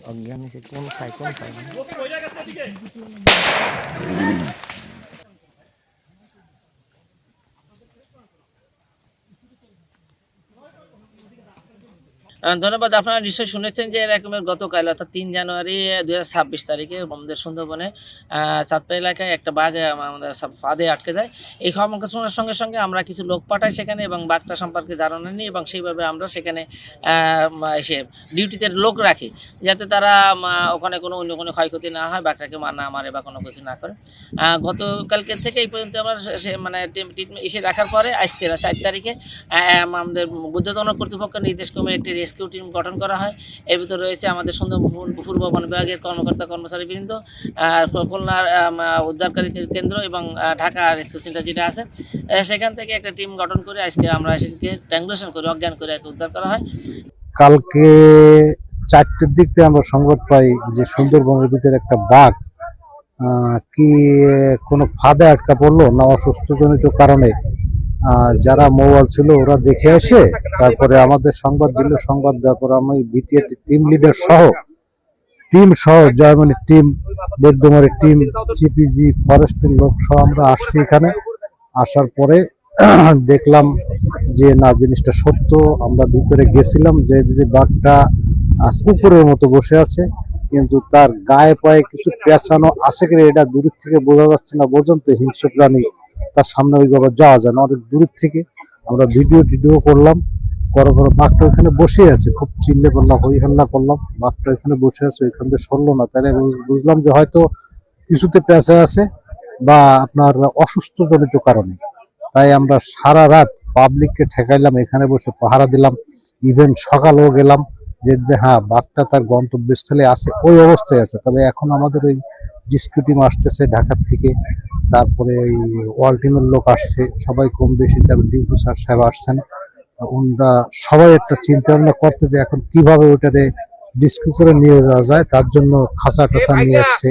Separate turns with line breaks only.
অজ্ঞান এসে কোন খায় কোন খায় না। ধন্যবাদ। আপনারা নিশ্চয়ই শুনেছেন যে এরকমের গতকাল অর্থাৎ ৩ জানুয়ারি ২০২৬ তারিখে আমাদের সুন্দরবনে চাঁদপাড়া এলাকায় একটা বাঘ আমাদের ফাঁদে আটকে যায়। এই খবর শোনার সঙ্গে সঙ্গে আমরা কিছু লোক পাঠাই সেখানে এবং বাঘটা সম্পর্কে ধারণা নিই এবং সেইভাবে আমরা সেখানে এসে ডিউটিতে লোক রাখি যাতে তারা ওখানে কোনো অন্য কোনো ক্ষয়ক্ষতি না হয়, বাঘটাকে না মারে বা কোনো কিছু না করে। গতকালকে থেকে এই পর্যন্ত আমরা মানে এসে রাখার পরে আজকে ৪ তারিখে আমাদের ঊর্ধ্বতন কর্তৃপক্ষের নির্দেশ ক্রমে একটি রেস্কিউ টিম গঠন করা হয়। এর ভিতরে রয়েছে আমাদের সুন্দরবন পূর্ব বন বিভাগের কর্মকর্তা কর্মচারীবৃন্দ, খুলনার উদ্ধারকারী কেন্দ্র এবং ঢাকা রেস্কিউ সেন্টার যেটা আছে সেখান থেকে একটা টিম গঠন করে আজকে আমরা সেটাকে ট্রাঙ্গুলেশন করে অজ্ঞান করে উদ্ধার করা হয়।
কালকে 4টের দিক থেকে আমরা সংবাদ পাই যে সুন্দরবনের ভিতরে একটা বাঘ কি কোনো ফাঁদে আটকা পড়লো না অসুস্থজনিত কারণে যারা মোবাইল ছিল ওরা দেখে আসে তারপরে আমাদের সংবাদ দিল। সংবাদ দেওয়ার পর আমি বিটিএর টিম লিডার সহ জয়মনির টিম, বেদডোমারের টিম, সিপিজি ফরেস্টের লোক সহ আমরা আসছি। এখানে আসার পরে দেখলাম যে না, জিনিসটা সত্য। আমরা ভিতরে গেছিলাম যে যদি বাঘটা কুকুরের মতো বসে আছে, কিন্তু তার গায়ে পায়ে কিছু পেঁচানো আছে কিনা এটা দূর থেকে বোঝা যাচ্ছে না পর্যন্ত। হিংস্র প্রাণী, তার সামনে ওইভাবে যাওয়া যায় না। অনেক দূর থেকে আমরা ভিডিও করলাম, করার পরে বাঘটা ওখানে বসে আছে। খুব চিল্লে করলাম, হই হাল্লা করলাম, বাঘটা ওখানে বসে আছে, ওইখান থেকে সরলো না। তাহলে বুঝলাম যে হয়তো কিছুতে পেঁচা আছে বা আপনার অসুস্থজনিত কারণে। তাই আমরা সারা রাত পাবলিককে ঠেকাইলাম, এখানে বসে পাহারা দিলাম। ইভেন সকালেও গেলাম যে হ্যাঁ বাঘটা তার গন্তব্যস্থলে আছে, ওই অবস্থায় আছে। তবে এখন আমাদের ওই রেস্কিউ টিম আসতেছে ঢাকার থেকে, তারপরে এই ওয়ার্ল্ড টিমের লোক আসছে, সবাই কম বেশি, তারপর ডিউটি স্যার সাহেব আসছেন। ওনারা সবাই একটা চিন্তা ভাবনা করতেছে এখন কিভাবে ওটারে রেস্কিউ করে নিয়ে যাওয়া যায়, তার জন্য খাঁচা টাচা নিয়ে আসছে।